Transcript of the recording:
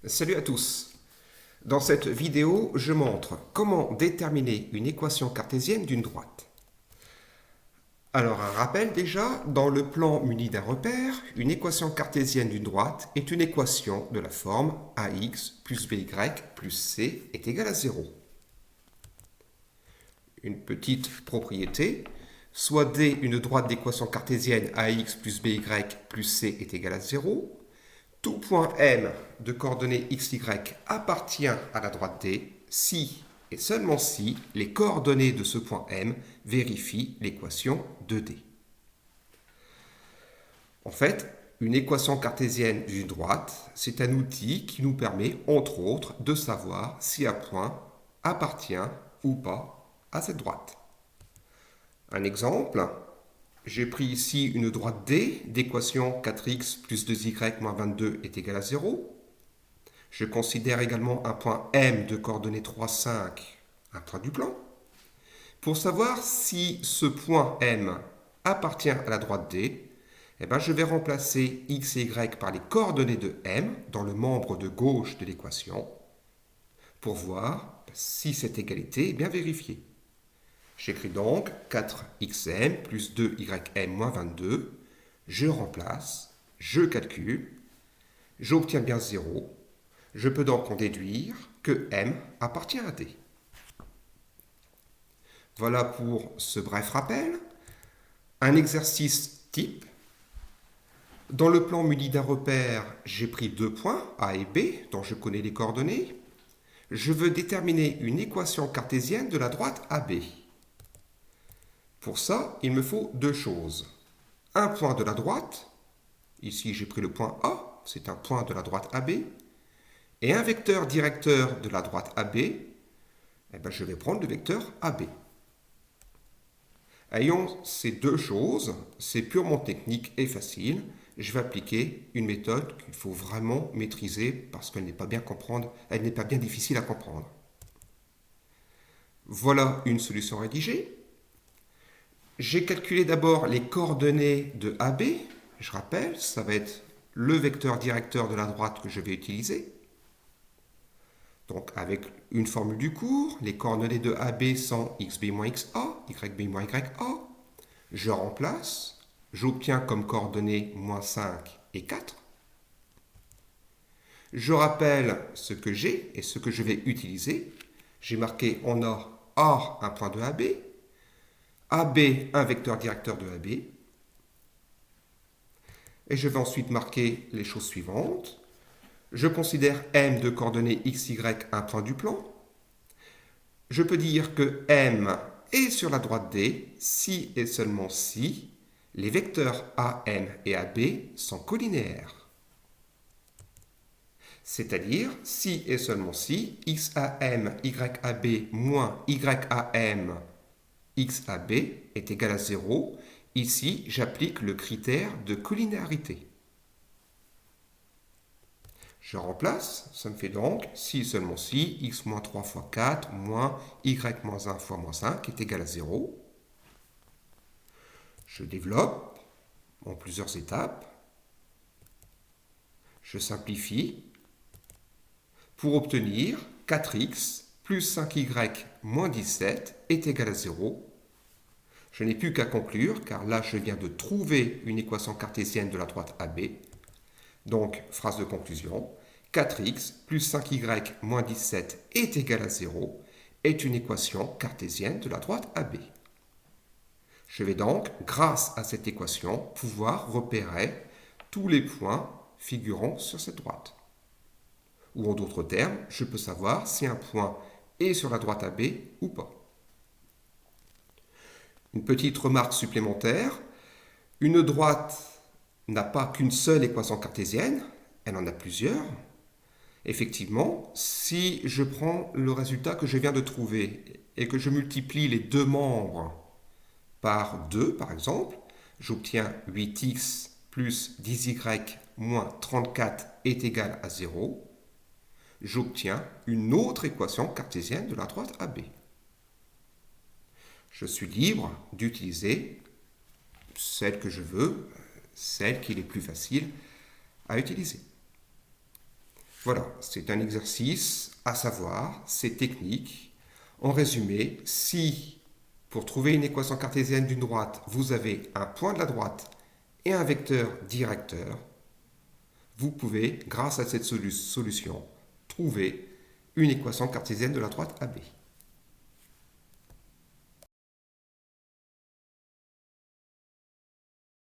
Salut à tous. Dans cette vidéo, je montre comment déterminer une équation cartésienne d'une droite. Alors un rappel déjà, dans le plan muni d'un repère, une équation cartésienne d'une droite est une équation de la forme ax plus by plus c est égal à 0. Une petite propriété, soit D une droite d'équation cartésienne ax plus by plus c est égal à 0, tout point M de coordonnées xy appartient à la droite D si et seulement si les coordonnées de ce point M vérifient l'équation de D. En fait, une équation cartésienne d'une droite, c'est un outil qui nous permet, entre autres, de savoir si un point appartient ou pas à cette droite. Un exemple, j'ai pris ici une droite D d'équation 4x plus 2y moins 22 est égal à 0. Je considère également un point M de coordonnées 3, 5, un point du plan. Pour savoir si ce point M appartient à la droite D, je vais remplacer x et y par les coordonnées de M dans le membre de gauche de l'équation pour voir si cette égalité est bien vérifiée. J'écris donc 4xm plus 2ym moins 22. Je remplace, je calcule, j'obtiens bien 0. Je peux donc en déduire que m appartient à D. Voilà pour ce bref rappel. Un exercice type. Dans le plan muni d'un repère, j'ai pris deux points, A et B, dont je connais les coordonnées. Je veux déterminer une équation cartésienne de la droite AB. Pour ça, il me faut deux choses. Un point de la droite, ici j'ai pris le point A, c'est un point de la droite AB, et un vecteur directeur de la droite AB, je vais prendre le vecteur AB. Ayant ces deux choses, c'est purement technique et facile. Je vais appliquer une méthode qu'il faut vraiment maîtriser parce qu'elle n'est pas bien difficile à comprendre. Voilà une solution rédigée. J'ai calculé d'abord les coordonnées de AB. Je rappelle, ça va être le vecteur directeur de la droite que je vais utiliser. Donc avec une formule du cours, les coordonnées de AB sont xb moins xa, yb moins ya. Je remplace, j'obtiens comme coordonnées moins 5 et 4. Je rappelle ce que j'ai et ce que je vais utiliser. J'ai marqué en A un point de AB, AB un vecteur directeur de AB. Et je vais ensuite marquer les choses suivantes. Je considère M de coordonnées xy un point du plan. Je peux dire que M est sur la droite D si et seulement si les vecteurs AM et AB sont collinéaires. C'est-à-dire si et seulement si XAM, YAB moins YAM, XAB est égal à 0. Ici, j'applique le critère de collinéarité. Je remplace, ça me fait donc si seulement si x moins 3 fois 4 moins y moins 1 fois moins 5 est égal à 0. Je développe en plusieurs étapes. Je simplifie pour obtenir 4x plus 5y moins 17 est égal à 0. Je n'ai plus qu'à conclure car là je viens de trouver une équation cartésienne de la droite AB. Donc, phrase de conclusion, 4x plus 5y moins 17 est égal à 0 est une équation cartésienne de la droite AB. Je vais donc, grâce à cette équation, pouvoir repérer tous les points figurant sur cette droite. Ou en d'autres termes, je peux savoir si un point est sur la droite AB ou pas. Une petite remarque supplémentaire, une droite n'a pas qu'une seule équation cartésienne, elle en a plusieurs. Effectivement, si je prends le résultat que je viens de trouver et que je multiplie les deux membres par 2, par exemple, j'obtiens 8x plus 10y moins 34 est égal à 0. J'obtiens une autre équation cartésienne de la droite AB. Je suis libre d'utiliser celle que je veux, celle qui est plus facile à utiliser. Voilà, c'est un exercice à savoir, c'est technique. En résumé, si pour trouver une équation cartésienne d'une droite, vous avez un point de la droite et un vecteur directeur, vous pouvez, grâce à cette solution, trouver une équation cartésienne de la droite AB.